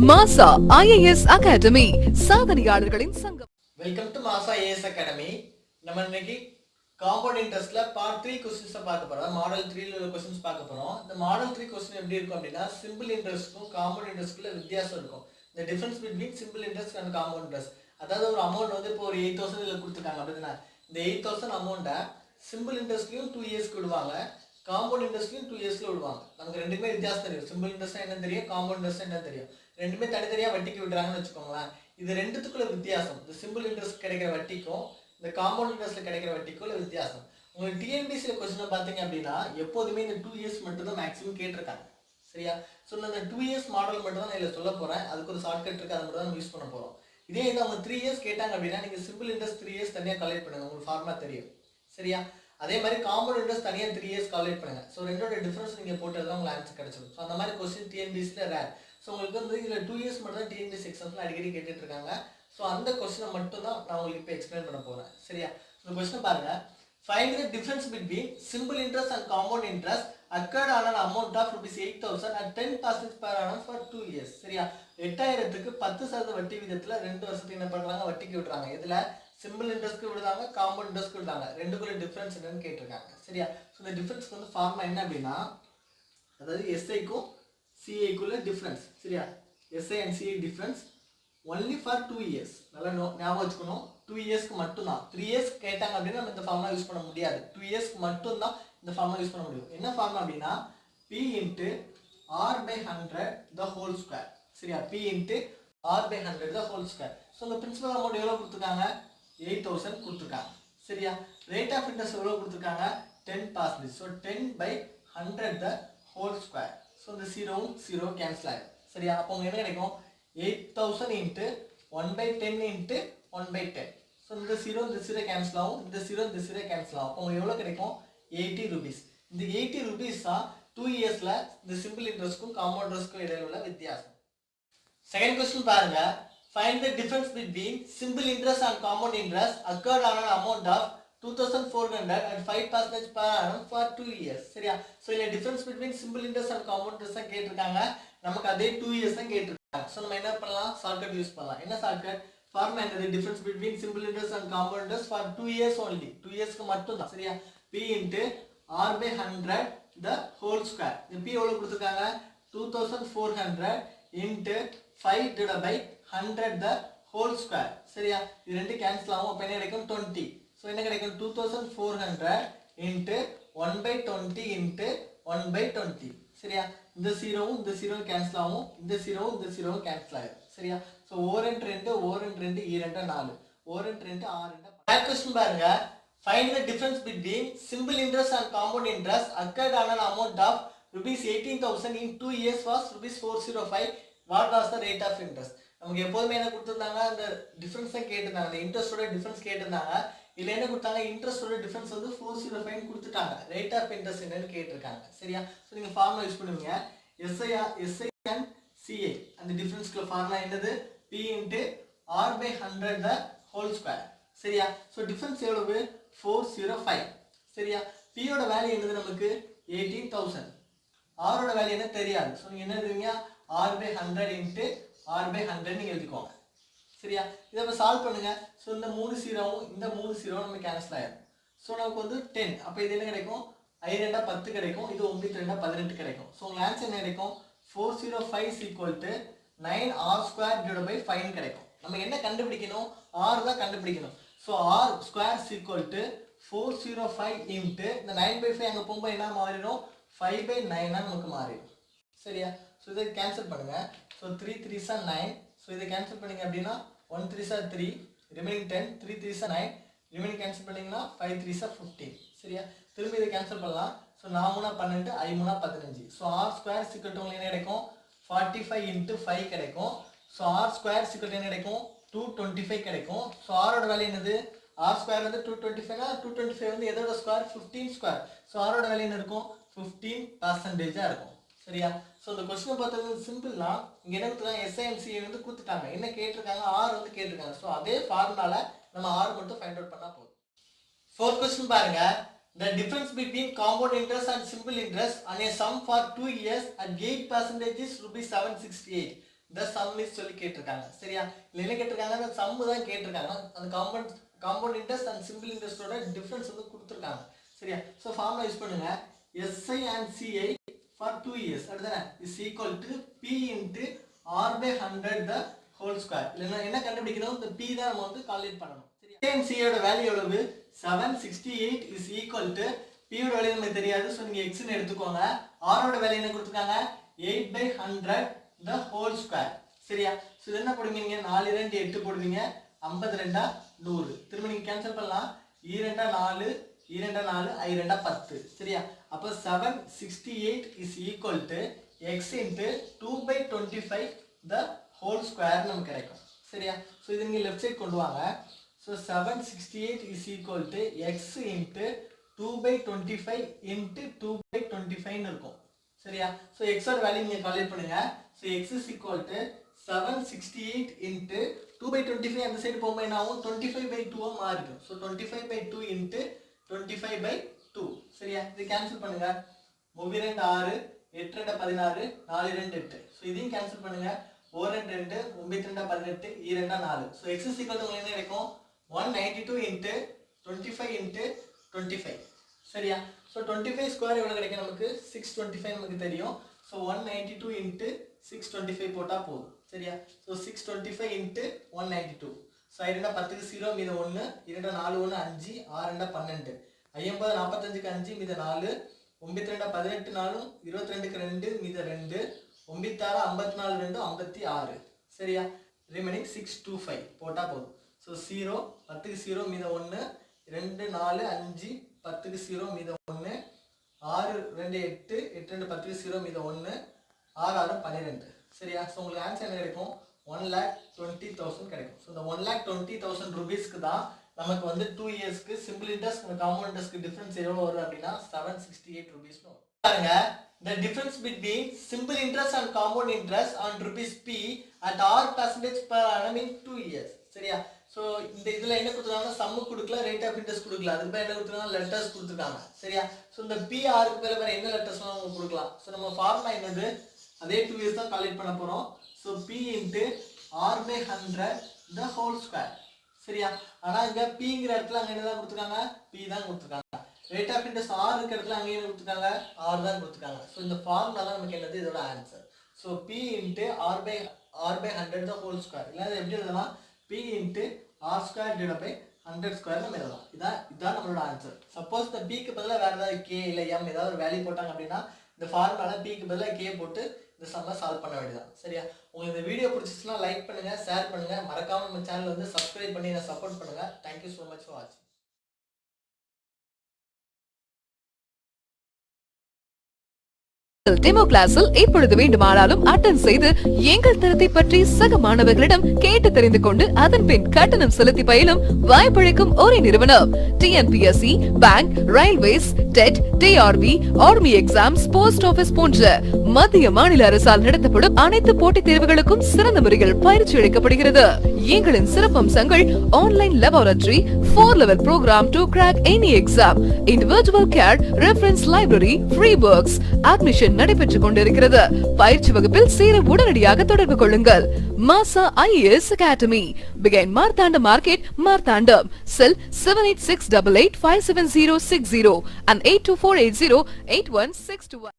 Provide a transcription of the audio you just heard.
மாசா IAS academy சாதனையாளர்களின் சங்கம். Welcome to மாசா ஐஏஎஸ் அகாடமி. நம்ம இன்னைக்கு காம்பவுண்ட் இன்ட்ரெஸ்ட்ல பார்ட் 3 क्वेश्चंस பார்க்க போறோம். மாடல் 3 ல உள்ள क्वेश्चंस பார்க்க போறோம். இந்த மாடல் 3 क्वेश्चन எப்படி இருக்கும் அப்படினா சிம்பிள் இன்ட்ரெஸ்ட்க்கும் காம்பவுண்ட் இன்ட்ரெஸ்ட்க்குள்ள வித்தியாசம் இருக்கும். the difference between simple interest and compound interest. அதாவது ஒரு அமௌண்ட் வந்து இப்போ ஒரு 8000 இதுல கொடுத்துட்டாங்க அப்படினா இந்த 8000 அமௌண்ட சிம்பிள் இன்ட்ரெஸ்ட்லயும் 2 இயர்ஸ்க்கு விடுவாங்க. காம்பவுண்ட் இன்ட்ரெஸ்ட்லயும் 2 இயர்ஸ்ல விடுவாங்க. நமக்கு ரெண்டுமே வித்தியாசம் தெரியும். சிம்பிள் இன்ட்ரெஸ்ட் என்னன்னு தெரியும், காம்பவுண்ட் இன்ட்ரெஸ்ட் என்னன்னு தெரியும். ரெண்டுமே தனித்தனியா வட்டிக்கு விடுறாங்கன்னு வெச்சுக்கோங்களேன். இது ரெண்டுத்துக்குள்ள வித்தியாசம். இந்த சிம்பிள் இன்ட்ரெஸ்ட் கிடைக்கிற வட்டிக்கும் இந்த காம்பவுண்ட் இன்ட்ரெஸ்ட்ல கிடைக்கிற வட்டிக்குள்ள வித்தியாசம். உங்களுக்கு டிஎன்பிசி ல क्वेश्चन பாத்தீங்க அப்படினா எப்போதுமே இந்த 2 இயர்ஸ் மட்டும் தான் மேக்ஸिमम கேட்டிருக்காங்க. சரியா? சோ நான் இந்த 2 இயர்ஸ் மாடல் மட்டும் தான் நான் இதுல சொல்ல போறேன். அதுக்கு ஒரு ஷார்ட்கட் இருக்கு, அத மட்டும் தான் நம்ம யூஸ் பண்ண போறோம். இதே இது அவங்க 3 இயர்ஸ் கேட்டாங்க அப்படினா நீங்க சிம்பிள் இன்ட்ரெஸ்ட் 3 இயர்ஸ் தனியா கால்குலேட் பண்ணுங்க. உங்களுக்கு ஃபார்முலா தெரியும். சரியா? அதே மாதிரி காம்பவுண்ட் இன்ட்ரெஸ்ட் தனியா 3 இயர்ஸ் கால்குலேட் பண்ணுங்க. சோ ரெண்டோட டிஃபரன்ஸ் நீங்க போட்டா உங்களுக்கு ஆன்சர் கிடைச்சிடும். சோ அந்த மாதிரி क्वेश्चन டிஎன்பிசி ல ரேர். சோ உங்களுக்கு வந்து இதுல 2 இயர்ஸ் மட்டும் தான் டிஎன்பிசி எக்ஸாம்ஸ்ல அடிக்கடி கேட்டிட்டு இருக்காங்க. சோ அந்த क्वेश्चन மட்டும் தான் நான் உங்களுக்கு இப்ப எக்ஸ்பிளைன் பண்ண போறேன். சரியா? இந்த क्वेश्चन பாருங்க. Find the difference between simple interest and compound interest occurred on an amount of rupees 8000 at 10% per annum for 2 years. சரியா? 8000 க்கு 10% வட்டி விகிதத்துல 2 வருஷத்துக்கு என்ன பண்றாங்க, வட்டிக்கு விடுறாங்க. இதுல சிம்பிள் இன்ட்ரெஸ்ட்க்கு விடுறாங்க, காம்பவுண்ட் இன்ட்ரெஸ்ட்க்கு விடுறாங்க. ரெண்டுக்குள்ள டிஃபரன்ஸ் என்னன்னு கேட்டிருக்காங்க. சரியா? சோ இந்த டிஃபரன்ஸ்க்கு வந்து ஃபார்முலா என்ன அப்படினா அதாவது SI க்கும் CI குள்ள டிஃபரன்ஸ். சரியா? SI and CI difference only for 2 years. நல்லா ஞாபகம் வச்சுக்கணும். 2 இயர்ஸ்க்கு மட்டும் தான். 3 இயர்ஸ் கேட்டாங்க அப்படினா நம்ம இந்த ஃபார்முலா யூஸ் பண்ண முடியாது. 2 இயர்ஸ்க்கு மட்டும் தான் இந்த ஃபார்முலா யூஸ் பண்ண முடியும். என்ன ஃபார்முலா அப்படினா P * R/100 the whole square. சரியா? P * R/100 the whole square. So இந்த பிரின்சிபல் அமௌண்ட் எவ்வளவு கொடுத்திருக்காங்க? 8000 கொடுத்திருக்காங்க. சரியா? ரேட் ஆஃப் இன்ட்ரெஸ்ட் எவ்வளவு கொடுத்திருக்காங்க? 10%. So 10/100 the whole square. So இந்த 0 கேன்சல் ஆயிடும். சரியா? அப்போ உங்களுக்கு என்ன கிடைக்கும்? 8000 into 1/10 into 1/10. So இந்த 0 cancel ஆகும், இந்த 0 cancel ஆகும். அப்போ எவ்வளவு கிடைக்கும்? 80 rupees. இந்த 80 rupees தான் 2 இயர்ஸ்ல இந்த சிம்பிள் இன்ட்ரெஸ்ட்க்கும் காம்பவுண்ட் இன்ட்ரெஸ்ட்க்கும் இடையில உள்ள வித்தியாசம். செகண்ட் क्वेश्चन பாருங்க. Find the difference between simple interest and compound interest occurred on an amount of 2400 at 5% per annum for 2 years. சரியா? சோ இல்ல difference between simple interest and compound interest தான் கேட்டிருக்காங்க. நமக்கு அதே 2 இயர்ஸ் தான் கேட்டிருக்காங்க. சோ நம்ம என்ன பண்ணலாம்? ஷார்ட்கட் யூஸ் பண்ணலாம். என்ன ஷார்ட்கட்? ஃபார்முலா என்னது? Difference between simple interest and compound interest for 2 years only. 2 இயர்ஸ்க்கு மட்டும் தான். சரியா? P * R/100 the whole square. இந்த P எவ்வளவு கொடுத்திருக்காங்க? 2400 into 5/100 the whole square. சரியா? இது ரெண்டு கேன்சல் ஆகும். அப்ப என்ன கிடைக்கும்? 20. சோ என்ன கிடைக்கும்? 2400 into 1/20 into 1/20. சரியா? இந்த 0 கேன்சல் ஆகும், இந்த 0 கேன்சல் ஆயிடும். சரியா? சோ 4 2 4 2 2 4 4 2 6 2 क्वेश्चन பாருங்க. Find the difference between simple interest and compound interest occurred on an amount of rupees 18000 in 2 years was rupees 405. What was the rate of interest? நமக்கு எப்போதுமே என்ன கொடுத்திருந்தாங்க? அந்த டிஃபரன்ஸ் தான் கேட்டிருந்தாங்க. அந்த இன்ட்ரெஸ்டோட டிஃபரன்ஸ் கேட்டிருந்தாங்க. இல்ல என்ன கொடுத்தாங்க? இன்ட்ரெஸ்டோட டிஃபரன்ஸ் வந்து 405 கொடுத்துட்டாங்க. ரேட் ஆஃப் இன்ட்ரெஸ்ட் என்னன்னு கேட்டிருக்காங்க. சரியா? சோ நீங்க ஃபார்முலா யூஸ் பண்ணுவீங்க. SI and CI. அந்த டிஃபரன்ஸ்க்குள்ள ஃபார்முலா என்னது? P * R/100 the whole square. சரியா? சோ டிஃபரன்ஸ் எவ்வளவு? 405. சரியா? P ஓட வேல்யூ என்னது நமக்கு? 18000. R ஓட வேல்யூ என்ன தெரியாது. சோ நீங்க என்ன எழுதுவீங்க? R/100 into R/100 நீங்க எழுதிக்கோங்க. சரியா? இத இப்ப சால்வ் பண்ணுங்க. சோ இந்த 3 0வும் இந்த 3 0வும் நம்ம கேன்சல் ஆயிடும். சோ நமக்கு வந்து 10. அப்ப இது என்ன கிடைக்கும்? I 2 10 கிடைக்கும். இது 9 2 18 கிடைக்கும். சோ உங்க ஆன்சர் என்ன கிடைக்கும்? 405 = 9r² / 5 கிடைக்கும். நம்ம என்ன கண்டுபிடிக்கணும்? r தான் கண்டுபிடிக்கணும். சோ r² = 405 into இந்த 9/5 அங்க போகும்போது என்ன மாறிடும்? 5/9 நமக்கு மாறிடும். சரியா? சோ இத கேன்சல் பண்ணுங்க. So 3 3s are 9. சோ இத கேன்சல் பண்ணீங்க அப்படினா 1 3s are 3, remaining 10, 3 3s are 9, remaining cancel பண்ணீங்கனா 5 3s are 15. சரியா? திரும்ப இத கேன்சல் பண்ணலாம். So 4 3 12, I 3 15. சோ r² = உங்களுக்கு என்ன கிடைக்கும்? 45 into 5 கிடைக்கும். சோ r² = என்ன கிடைக்கும்? 225 கிடைக்கும். சோ r ஓட வேல்யூ என்னது? r² வந்து 225 னா 225 வந்து எதோட ஸ்கொயர்? 15 ஸ்கொயர். சோ r ஓட வேல்யூ என்ன இருக்கும்? 15% ஆ இருக்கும். சரியா? சோ இந்த क्वेश्चन பார்த்தது சிம்பிள்னா இங்க என்ன கொடுத்தாங்க? SI and CI வந்து கொடுத்துட்டாங்க. என்ன கேட்டிருக்காங்க? R வந்து கேட்டிருக்காங்க. சோ அதே ஃபார்முலால நம்ம R மட்டும் ஃபைண்ட் அவுட் பண்ணா போதும். fourth question பாருங்க. The difference between compound interest and simple interest on a sum for 2 years at 8% is rupees 768. the sum is சொல்லி கேட்டிருக்காங்க. சரியா? இல்ல என்ன கேட்டிருக்காங்க? அந்த sum தான் கேட்டிருக்காங்க. அந்த compound interest and simple interest ஓட டிஃபரன்ஸ் வந்து கொடுத்திருக்காங்க. சரியா? சோ ஃபார்முலா யூஸ் பண்ணுங்க. SI and CI for 2 years அடுத்தது is equal to P into R by 100 the whole square. இல்ல என்ன கண்டுபிடிக்கணும்? இந்த P தான் நம்ம வந்து கால்குலேட் பண்ணணும். சரியா? A and C ஓட வேல்யூ எவ்வளவு? 768 is equal to P ஓட வேல்யூ நமக்கு தெரியாது. சோ நீங்க x ன்னு எடுத்துக்கோங்க. R ஓட வேல்யூ என்ன கொடுத்திருக்காங்க? 8 by 100 the whole square. சரியா? சோ என்ன போடுவீங்க? 4 2 8 போடுவீங்க. 52 100. திரும்ப நீங்க கேன்சல் பண்ணலாம். 2 4 2 4 I 2 10. சரியா? அப்ப 768 is equal to x into 2 by 25 the whole square நமக்கு கிடைக்கும். சரியா? சோ இத நீங்க லெஃப்ட் சைடு கொண்டு வாங்க. So 768 is equal to x into 2 by 25 into 2 by 25 ன்னு இருக்கும். சரியா? So x ஓட வேல்யூ நீங்க கால்குலேட் பண்ணுங்க. So x is equal to 768 into 2 by 25 அந்த சைடு போகும்போது என்ன ஆகும்? 25 by 2 ஆ மாறிடும். So 25 by 2 into 25 by 2. சரியா? இது கேன்சல் பண்ணுங்க. 3 2 6 8 2 16 4 2 8. So இதையும் கேன்சல் பண்ணுங்க. 1 2 2 9 2 18 2 4. So x is equal to உங்களுக்கு என்ன கிடைக்கும்? 192 into 25 into 25. சரியா? So 25 ஸ்கொயர் எவ்வளவு கிடைக்கும் நமக்கு? 625 நமக்கு தெரியும். So 192 into 625 போட்டா போதும். சரியா? So 625 into 192. So 2 10 க்கு 0 மீதம் 1 2 4 1 5 6 2 12 50 45 க்கு 5 மீதம் 4 92 18 4 22 க்கு 2 மீதம் 2 96 54 2 56. சரியா? ரிமைனிங் 625 போட்டா போதும். So 0 10 க்கு 0 மீதம் 1 2 4 5 10 க்கு 0 மீதம் 1 6 2 8 8 2 10 க்கு 0 மீதம் 1 6 6 12. சரியா? சோ உங்களுக்கு ஆன்சர் என்ன கிடைக்கும்? 1,20,000 கிடைக்கும். சோ இந்த 1,20,000 ரூபீஸ்க்கு தான் நமக்கு வந்து 2 இயர்ஸ்க்கு சிம்பிள் இன்ட்ரஸ்ட் and காம்பவுண்ட் இன்ட்ரஸ்ட்க்கு டிஃபரன்ஸ் எவ்வளவு வரும் அப்படினா 768 ரூபீஸ் னு பாருங்க. The difference between simple interest and compound interest on rupees P at R percentage per annum in 2 years. சரியா? சோ இந்த இதுல என்ன கொடுத்திருக்காங்க? சம் கொடுக்கல, ரேட் ஆஃப் இன்ட்ரஸ்ட் கொடுக்கல. அதுக்கு பதிலா என்ன கொடுத்திருக்காங்க? லெட்டர்ஸ் கொடுத்திருக்காங்க. சரியா? சோ இந்த PR க்கு பதிலா வேற என்ன லெட்டர்ஸ்லாம் உங்களுக்கு கொடுக்கலாம்? சோ நம்ம ஃபார்முலா என்னது? அதே 2 இயர்ஸ் தான் கால்குலேட் பண்ண போறோம். So P into R by 100 the whole square. சரியா? ஆனா இங்க P ங்கற இடத்துல அங்க என்ன தான் கொடுத்திருக்காங்க? P தான் கொடுத்திருக்காங்க. ரேட் ஆஃப் இன்ட்ரஸ்ட் R ங்கற இடத்துல அங்க என்ன கொடுத்திருக்காங்க? R தான் கொடுத்திருக்காங்க. சோ இந்த ஃபார்முலா தான் நமக்கு என்னது? இதோட answer. So P into R by 100 the whole square. இல்ல இது எப்படி எழுதலாம்? P into R square divided by 100 square நம்ம எழுதலாம். இதான் நம்மளோட ஆன்சர். சப்போஸ் இந்த P க்கு பதிலா வேற ஏதாவது K இல்ல M ஏதாவது ஒரு வேல்யூ போட்டாங்க அப்படினா இந்த ஃபார்முலால P க்கு பதிலா K போட்டு இந்த சம்ம சால்வ் பண்ண வேண்டியதான். சரியா? உங்களுக்கு இந்த வீடியோ பிடிச்சிருந்தா லைக் பண்ணுங்க, ஷேர் பண்ணுங்க, மறக்காம நம்ம சேனலை வந்து சப்ஸ்கிரைப் பண்ணி என்ன சப்போர்ட் பண்ணுங்க. Thank you so much for watching. Demo கிளாஸில் எப்பொழுது வேண்டுமானாலும் அட்டெண்ட் செய்து எங்கள் தரத்தை பற்றி சக மாணவர்களிடம் கேட்டு தெரிந்து கொண்டு அதன் பின் கட்டணம் செலுத்தி பயிலும் வாய்ப்பளிக்கும் ஒரே நிறுவனம் TNPSC, bank, railways, TET, TRB, army exams, post office போன்ற மத்திய மாநில அரசால் நடத்தப்படும் அனைத்து போட்டித் தேர்வுகளுக்கும் சிறந்த முறையில் பயிற்சி அளிக்கப்படுகிறது. எங்களின் சிறப்பம்சங்கள் online laboratory, 4 level program to crack any exam, individual care, reference library, free books, admission நடைபெற்றுக் கொண்டிருக்கிறது. பயிற்சி வகுப்பில் சேர உடனடியாக தொடர்பு கொள்ளுங்கள். மாசா IAS Academy, Began Marthanda Market, Marthandam, cell 78688570060 and 824808161.